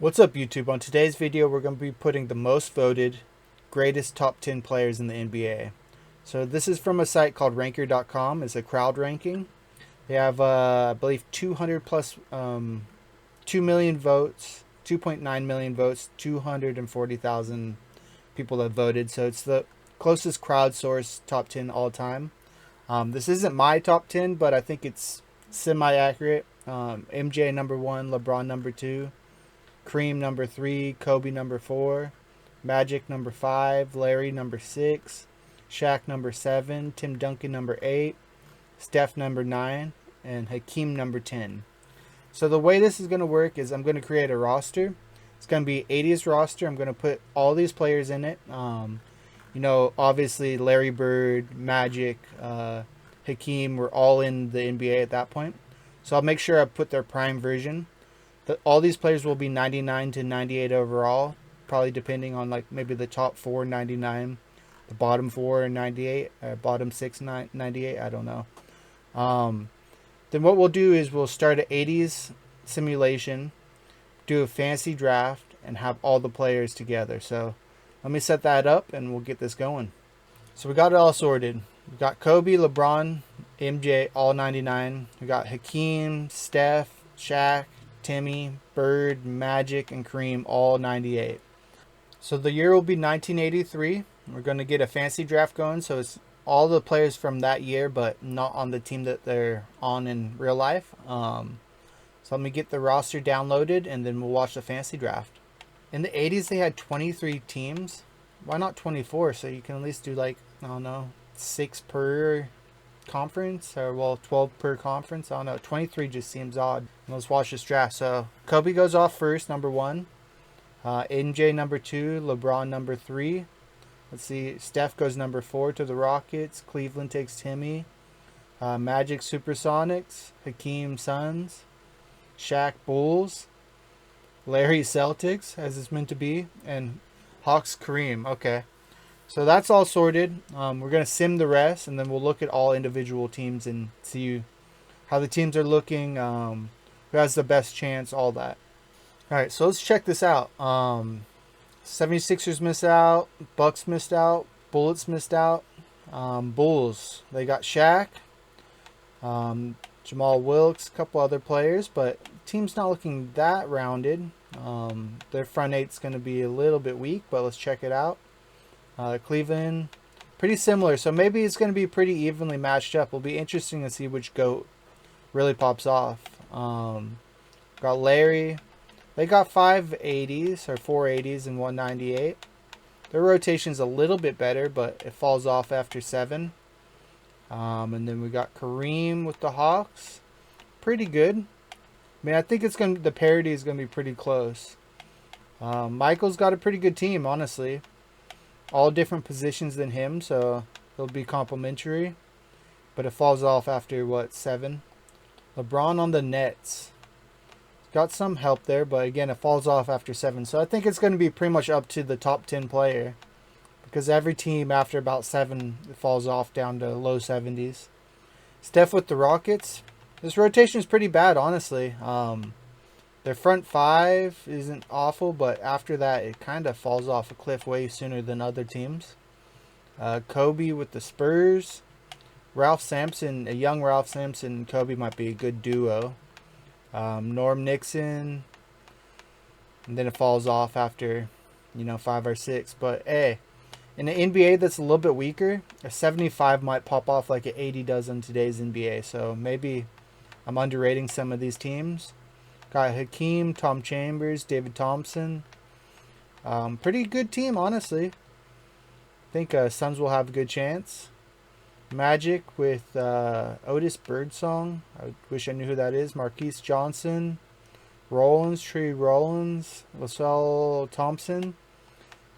What's up, YouTube? On today's video, we're going to be putting the most voted greatest top 10 players in the NBA. So this is from a site called ranker.com. It's a crowd ranking. They have, I believe, 200 plus, 2 million votes, 2.9 million votes, 240,000 people that voted. So it's the closest crowdsourced top 10 all time. This isn't my top 10, but I think it's semi-accurate. MJ number 1, LeBron number 2. Kareem number 3, Kobe number 4, Magic number 5, Larry number 6, Shaq number 7, Tim Duncan number 8, Steph number 9, and Hakeem number 10. So the way this is going to work is I'm going to create a roster. It's going to be 80s roster. I'm going to put all these players in it. Obviously Larry Bird, Magic, Hakeem were all in the NBA at that point. So I'll make sure I put their prime version. All these players will be 99 to 98 overall, probably depending on like maybe the top 4 99, the bottom 4 98, or bottom 6 98, I don't know. Then what we'll do is we'll start an 80s simulation, do a fancy draft, and have all the players together. So let me set that up and we'll get this going. So we got it all sorted. We got Kobe, LeBron, MJ, all 99. We got Hakeem, Steph, Shaq, Timmy, Bird, Magic, and Kareem, all 98. So the year will be 1983. We're going to get a fancy draft going, so it's all the players from that year, but not on the team that they're on in real life. So let me get the roster downloaded, and then we'll watch the fancy draft. In the 80s, they had 23 teams. Why not 24? So you can at least do like, I don't know, 6 per conference, or well, 12 per conference. I don't know, 23 just seems odd. Let's watch this draft. So Kobe goes off first, number 1, NJ number 2, LeBron number 3. Let's see, Steph goes number 4 to the Rockets, Cleveland takes Timmy, Magic Supersonics, Hakeem Suns, Shaq Bulls, Larry Celtics, as it's meant to be, and Hawks Kareem. Okay, so that's all sorted. We're going to sim the rest, and then we'll look at all individual teams and see how the teams are looking, who has the best chance, all that. All right, so let's check this out. 76ers missed out. Bucks missed out. Bullets missed out. Bulls, they got Shaq, Jamal Wilkes, a couple other players, but team's not looking that rounded. Their front eight's going to be a little bit weak, but let's check it out. Cleveland, pretty similar, so maybe it's going to be pretty evenly matched up. It'll be interesting to see which GOAT really pops off. Got Larry. They got 5 80s or 4 80s and 198. Their rotation's a little bit better, but it falls off after 7. And then we got Kareem with the Hawks. Pretty good. I mean, I think the parity is gonna be pretty close. Michael's got a pretty good team, honestly. All different positions than him, so it'll be complimentary. But it falls off after what, 7? LeBron on the Nets. Got some help there, but again, it falls off after 7. So I think it's going to be pretty much up to the top 10 player, because every team after about 7 it falls off down to low 70s. Steph with the Rockets. This rotation is pretty bad, honestly. Their front 5 isn't awful, but after that it kind of falls off a cliff way sooner than other teams. Kobe with the Spurs. Ralph Sampson, a young Ralph Sampson and Kobe might be a good duo. Norm Nixon, and then it falls off after 5 or 6. But hey, in the NBA that's a little bit weaker, a 75 might pop off like an 80 does in today's NBA. So maybe I'm underrating some of these teams. Got Hakeem, Tom Chambers, David Thompson. Pretty good team, honestly. I think Suns will have a good chance. Magic with Otis Birdsong. I wish I knew who that is. Marquise Johnson. Rollins, Tree Rollins. LaSalle Thompson.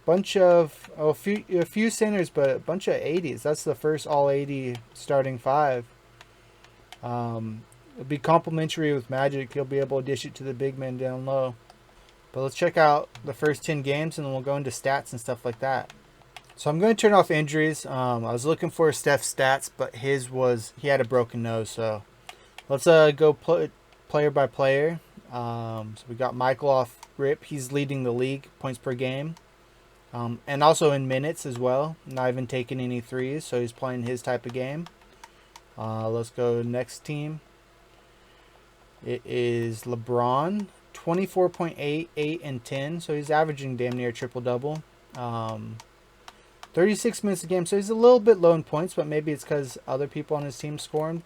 A few centers, but a bunch of 80s. That's the first all 80 starting 5. It'll be complimentary with Magic. He'll be able to dish it to the big men down low. But let's check out the first 10 games, and then we'll go into stats and stuff like that. So I'm going to turn off injuries. I was looking for Steph's stats, but he had a broken nose. So let's go player by player. So we got Michael off rip, he's leading the league points per game. And also in minutes as well. Not even taking any threes, so he's playing his type of game. Let's go next team. It is LeBron, 24.8, 8, and 10. So he's averaging damn near triple-double. 36 minutes a game, so he's a little bit low in points, but maybe it's because other people on his team scoring.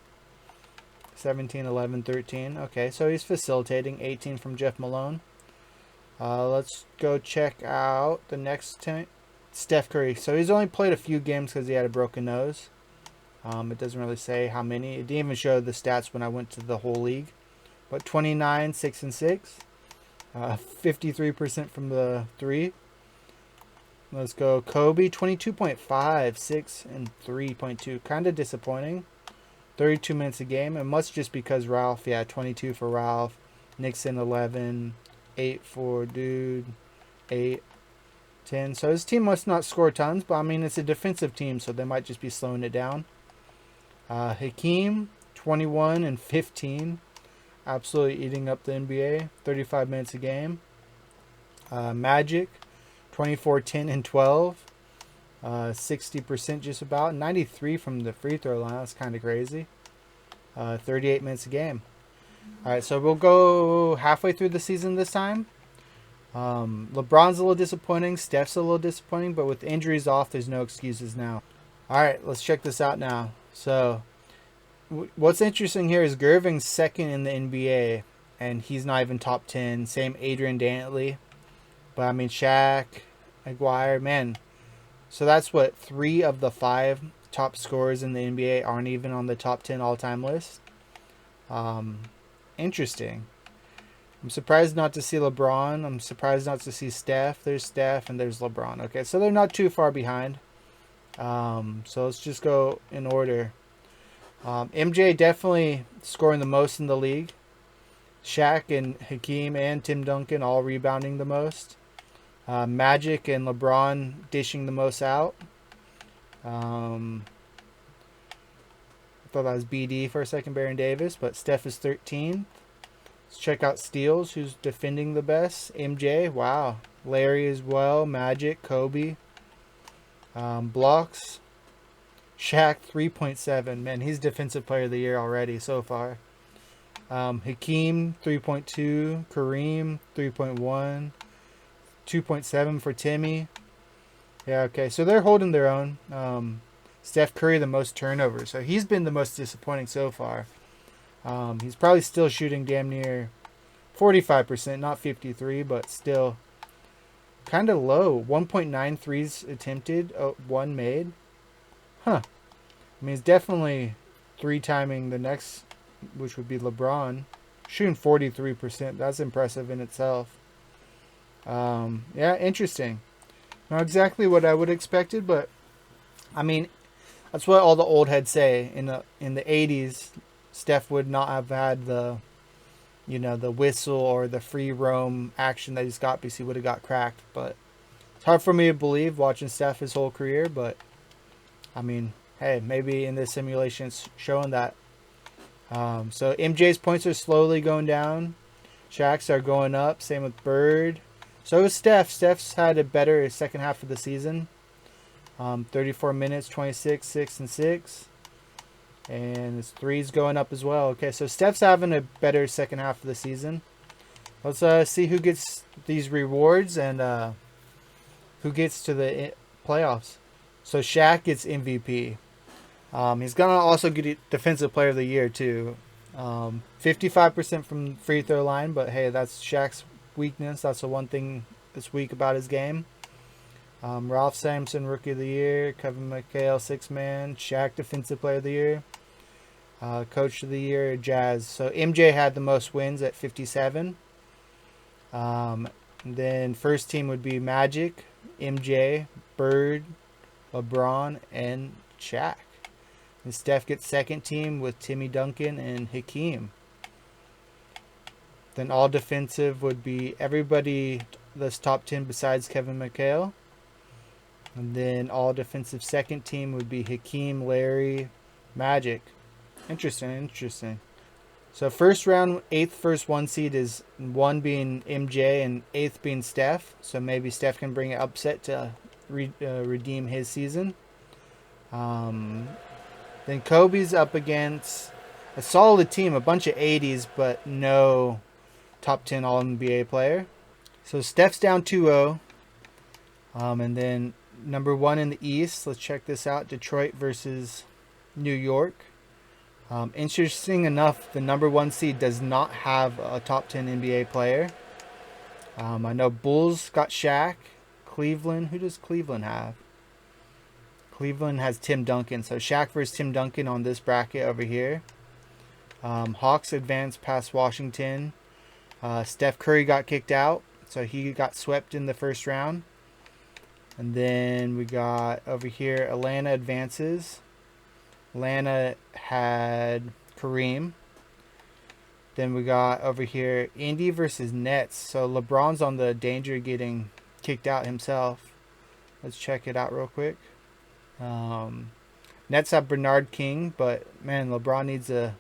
17, 11, 13. Okay, so he's facilitating. 18 from Jeff Malone. Let's go check out the next team. Steph Curry. So he's only played a few games because he had a broken nose. It doesn't really say how many. It didn't even show the stats when I went to the whole league. But 29, 6, and 6. 53% from the 3. Let's go Kobe, 22.5, 6, and 3.2. Kind of disappointing. 32 minutes a game. It must just because Ralph, 22 for Ralph. Nixon, 11. 8 for Dude. 8. 10. So his team must not score tons, but I mean, it's a defensive team, so they might just be slowing it down. Hakeem, 21 and 15. Absolutely eating up the NBA. 35 minutes a game. Magic, 24, 10, and 12. 60% just about. 93 from the free throw line. That's kind of crazy. 38 minutes a game. All right, so we'll go halfway through the season this time. LeBron's a little disappointing. Steph's a little disappointing. But with injuries off, there's no excuses now. All right, let's check this out now. So what's interesting here is Gerving's second in the NBA. And he's not even top 10. Same Adrian Dantley. But, I mean, Shaq, Aguirre, man. So that's what, 3 of the 5 top scorers in the NBA aren't even on the top 10 all-time list. Interesting. I'm surprised not to see LeBron. I'm surprised not to see Steph. There's Steph and there's LeBron. Okay, so they're not too far behind. So let's just go in order. MJ definitely scoring the most in the league. Shaq and Hakeem and Tim Duncan all rebounding the most. Magic and LeBron dishing the most out. I thought that was BD for a second, Baron Davis, but Steph is 13th. Let's check out steals, who's defending the best. MJ, wow. Larry as well, Magic, Kobe. Blocks, Shaq, 3.7. Man, he's Defensive Player of the Year already so far. Hakeem, 3.2. Kareem, 3.1. 2.7 for Timmy. Yeah, okay. So they're holding their own. Steph Curry, the most turnovers. So he's been the most disappointing so far. He's probably still shooting damn near 45%, not 53, but still kind of low. 1.9 threes attempted, 1 made. Huh. I mean, it's definitely 3-timing the next, which would be LeBron. Shooting 43%. That's impressive in itself. Yeah, interesting. Not exactly what I would have expected, but I mean, that's what all the old heads say. In the 80s, Steph would not have had the, the whistle or the free roam action that he's got because he would have got cracked. But it's hard for me to believe watching Steph his whole career. But I mean, hey, maybe in this simulation it's showing that. So MJ's points are slowly going down. Shaq's are going up. Same with Bird. So is Steph. Steph's had a better second half of the season. 34 minutes, 26, 6, and 6. And his threes going up as well. Okay, so Steph's having a better second half of the season. Let's see who gets these rewards and who gets to the playoffs. So Shaq gets MVP. He's going to also get Defensive Player of the Year too. 55% from free throw line, but hey, that's Shaq's weakness. That's the one thing that's weak about his game. Ralph Sampson, Rookie of the Year. Kevin McHale, 6-man. Shaq, Defensive Player of the Year. Coach of the Year, Jazz. So MJ had the most wins at 57. Then first team would be Magic, MJ, Bird, LeBron, and Shaq. And Steph gets second team with Timmy Duncan and Hakeem. Then all defensive would be everybody that's top 10 besides Kevin McHale. And then all defensive second team would be Hakeem, Larry, Magic. Interesting. So first round, 8th first 1 seed is 1 being MJ and 8th being Steph. So maybe Steph can bring an upset to redeem his season. Then Kobe's up against a solid team, a bunch of 80s, but no top 10 All NBA player. So Steph's down 2-0. And then number 1 in the East, let's check this out. Detroit versus New York. Interesting enough, the number 1 seed does not have a top 10 NBA player. I know Bulls got Shaq. Cleveland, who does Cleveland have? Cleveland has Tim Duncan. So Shaq versus Tim Duncan on this bracket over here. Hawks advanced past Washington. Steph Curry got kicked out, so he got swept in the first round. And then we got over here Atlanta advances. Atlanta had Kareem. Then we got over here Indy versus Nets. So LeBron's on the danger of getting kicked out himself. Let's check it out real quick. Nets have Bernard King, but man, LeBron needs to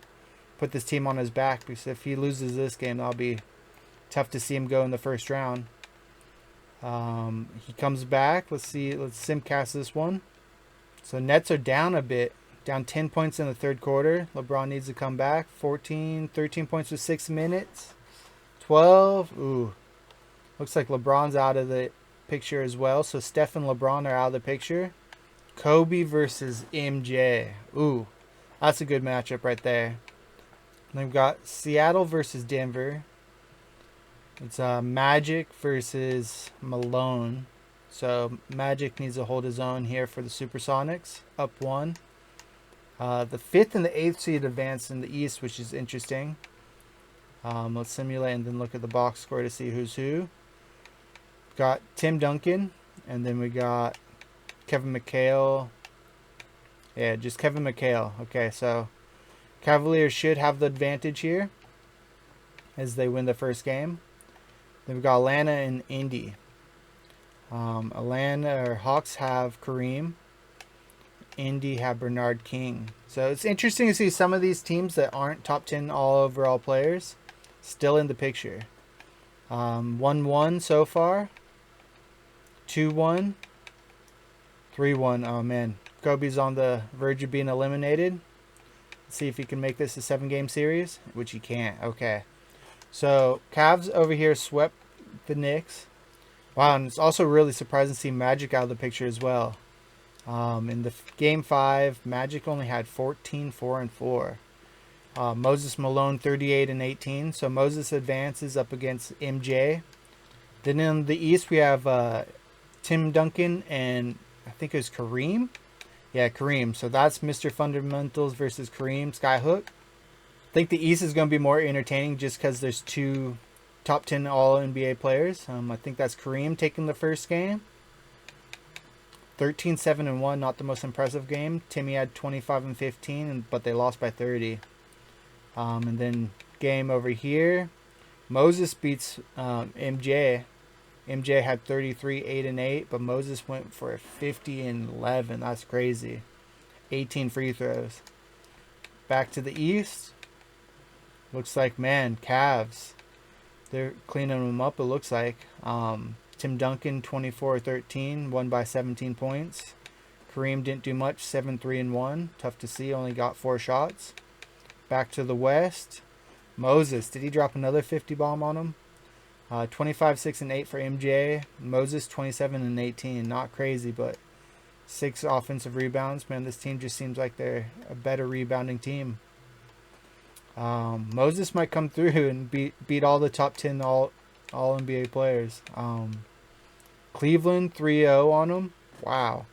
put this team on his back, because if he loses this game, that'll be tough to see him go in the first round. He comes back. Let's see. Let's simcast this one. So Nets are down a bit. Down 10 points in the third quarter. LeBron needs to come back. 13 points with 6 minutes. 12. Ooh. Looks like LeBron's out of the picture as well. So Steph and LeBron are out of the picture. Kobe versus MJ. Ooh. That's a good matchup right there. And we've got Seattle versus Denver. It's Magic versus Malone. So Magic needs to hold his own here for the Supersonics. Up 1. The 5th and the 8th seed advanced in the East, which is interesting. Let's simulate and then look at the box score to see who's who. Got Tim Duncan, and then we got Kevin McHale. Yeah, just Kevin McHale. Okay, so Cavaliers should have the advantage here as they win the first game. Then we've got Atlanta and Indy. Atlanta or Hawks have Kareem. Indy have Bernard King. So it's interesting to see some of these teams that aren't top 10 all overall players still in the picture. 1-1 so far. 2-1. 3-1. Oh man, Kobe's on the verge of being eliminated. Let's see if he can make this a 7-game series, which he can't. Okay. So Cavs over here swept the Knicks. Wow, and it's also really surprising to see Magic out of the picture as well. In the game 5, Magic only had 14, 4, and 4. Moses Malone 38 and 18. So Moses advances up against MJ. Then in the East we have Tim Duncan and I think it was Kareem. Yeah, Kareem. So that's Mr. Fundamentals versus Kareem Skyhook. I think the East is going to be more entertaining just because there's 2 top 10 all NBA players. I think that's Kareem taking the first game. 13, 7, and 1, not the most impressive game. Timmy had 25 and 15, but they lost by 30. And then game over here, Moses beats MJ. MJ had 33, 8, and 8, but Moses went for 50 and 11. That's crazy. 18 free throws. Back to the East. Looks like, man, Cavs. They're cleaning them up, it looks like. Tim Duncan, 24-13, won by 17 points. Kareem didn't do much, 7, 3, and 1. Tough to see, only got 4 shots. Back to the West. Moses, did he drop another 50 bomb on him? 25, 6, and 8 for MJ. Moses, 27 and 18. Not crazy, but 6 offensive rebounds. Man, this team just seems like they're a better rebounding team. Moses might come through and beat all the top 10 all NBA players. Cleveland 3-0 on them. Wow.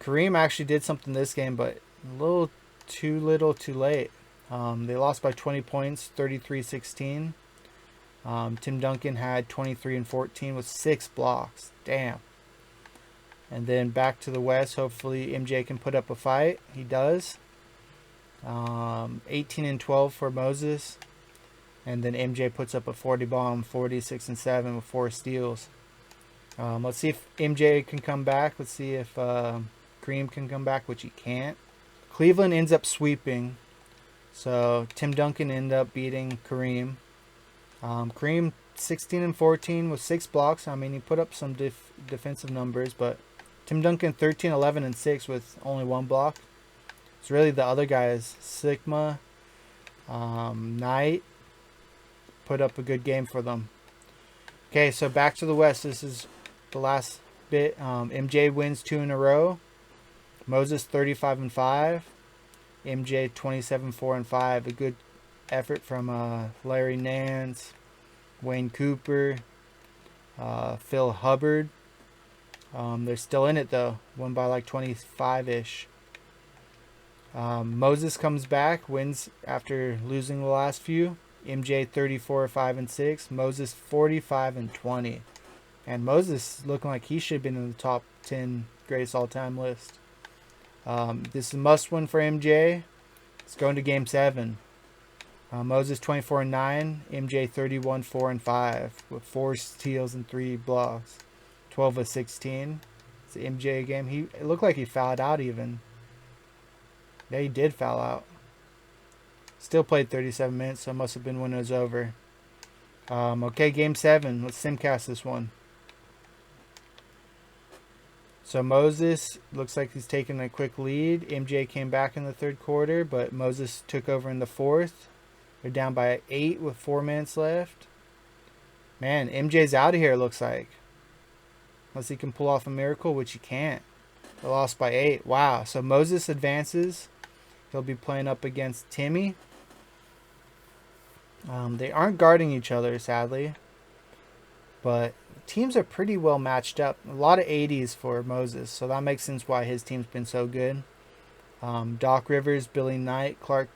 Kareem actually did something this game, but a little too late. They lost by 20 points, 33-16. Tim Duncan had 23 and 14 with 6 blocks. Damn. And then back to the West. Hopefully MJ can put up a fight. He does. 18 and 12 for Moses. And then MJ puts up a 40 bomb, 46 and 7 with 4 steals. Let's see if MJ can come back. Let's see if Kareem can come back, which he can't. Cleveland ends up sweeping. So Tim Duncan ended up beating Kareem. Kareem 16 and 14 with 6 blocks. I mean, he put up some defensive numbers, but Tim Duncan 13, 11, and 6 with only 1 block. It's really the other guys. Sigma, Knight put up a good game for them. Okay, so back to the West. This is the last bit. MJ wins 2 in a row. Moses 35 and 5. MJ 27, 4 and 5. A good effort from Larry Nance, Wayne Cooper, Phil Hubbard. They're still in it though. Won by like 25-ish. Moses comes back, wins after losing the last few. MJ 34, 5 and 6. Moses 45 and 20. And Moses looking like he should have been in the top 10 greatest all-time list. This is a must-win for MJ. It's going to Game 7. Moses 24 and 9. MJ 31, 4 and 5 with 4 steals and 3 blocks. 12 of 16. It's the MJ game. It looked like he fouled out even. Yeah, he did foul out. Still played 37 minutes, so it must have been when it was over. Okay, Game 7. Let's simcast this one. So Moses looks like he's taking a quick lead. MJ came back in the third quarter, but Moses took over in the fourth. They're down by 8 with 4 minutes left. Man, MJ's out of here, it looks like. Unless he can pull off a miracle, which he can't. They lost by 8. Wow. So Moses advances. He'll be playing up against Timmy. They aren't guarding each other, sadly. But teams are pretty well matched up. A lot of 80s for Moses, so that makes sense why his team's been so good. Doc Rivers, Billy Knight, Clark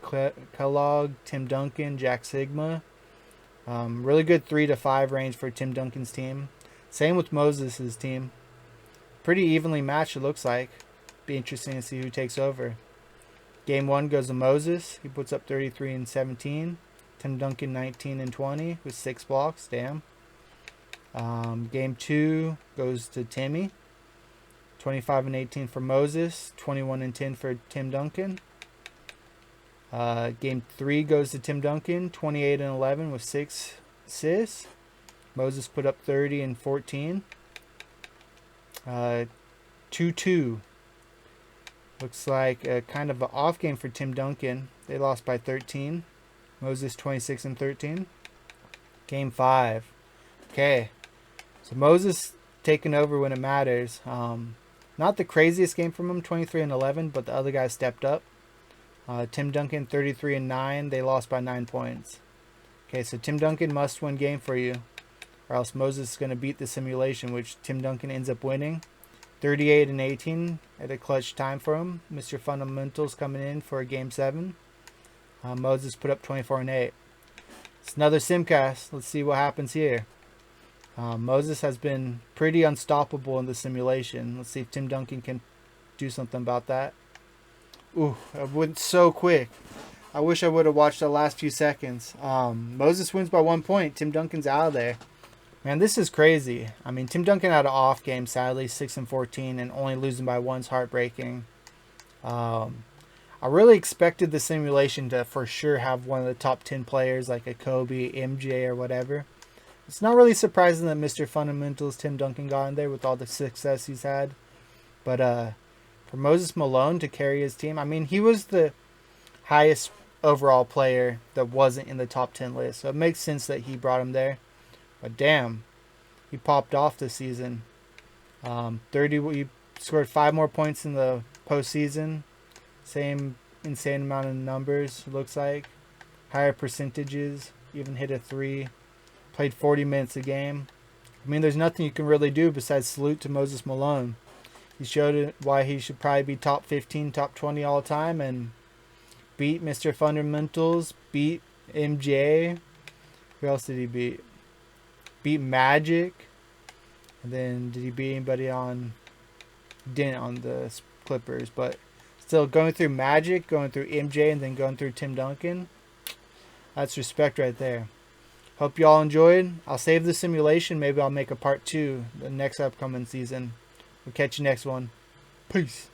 Kellogg, Tim Duncan, Jack Sigma. Really good 3 to 5 range for Tim Duncan's team. Same with Moses' team. Pretty evenly matched, it looks like. Be interesting to see who takes over. Game 1 goes to Moses. He puts up 33 and 17. Tim Duncan 19 and 20 with 6 blocks. Damn. Game 2 goes to Timmy. 25 and 18 for Moses. 21 and 10 for Tim Duncan. Game 3 goes to Tim Duncan. 28 and 11 with 6 assists. Moses put up 30 and 14. 2-2. Looks like a kind of an off game for Tim Duncan. They lost by 13. Moses 26 and 13. Game 5. Okay. So Moses taking over when it matters. Not the craziest game from him, 23 and 11, but the other guys stepped up. Tim Duncan 33 and 9. They lost by 9 points. Okay, so Tim Duncan must win game for you, or else Moses is going to beat the simulation, which Tim Duncan ends up winning. 38 and 18 at a clutch time for him. Mr. Fundamentals coming in for a Game 7. Moses put up 24 and 8. It's another simcast. Let's see what happens here. Moses has been pretty unstoppable in the simulation. Let's see if Tim Duncan can do something about that. Ooh, it went so quick. I wish I would have watched the last few seconds. Moses wins by 1 point. Tim Duncan's out of there. Man, this is crazy. I mean, Tim Duncan had an off game, sadly, 6 and 14, and only losing by 1's heartbreaking. I really expected the simulation to for sure have one of the top 10 players like a Kobe, MJ, or whatever. It's not really surprising that Mr. Fundamentals Tim Duncan got in there with all the success he's had. But for Moses Malone to carry his team, I mean, he was the highest overall player that wasn't in the top 10 list. So it makes sense that he brought him there. But damn, he popped off this season. He scored 5 more points in the postseason. Same insane amount of numbers, it looks like. Higher percentages, even hit a 3. Played 40 minutes a game. I mean, there's nothing you can really do besides salute to Moses Malone. He showed why he should probably be top 15, top 20 all time, and beat Mr. Fundamentals, beat MJ. Who else did he beat? Beat Magic. And then did he beat anybody on... Didn't on the Clippers, but still going through Magic, going through MJ, and then going through Tim Duncan. That's respect right there. Hope you all enjoyed. I'll save the simulation. Maybe I'll make a part 2 the next upcoming season. We'll catch you next one. Peace.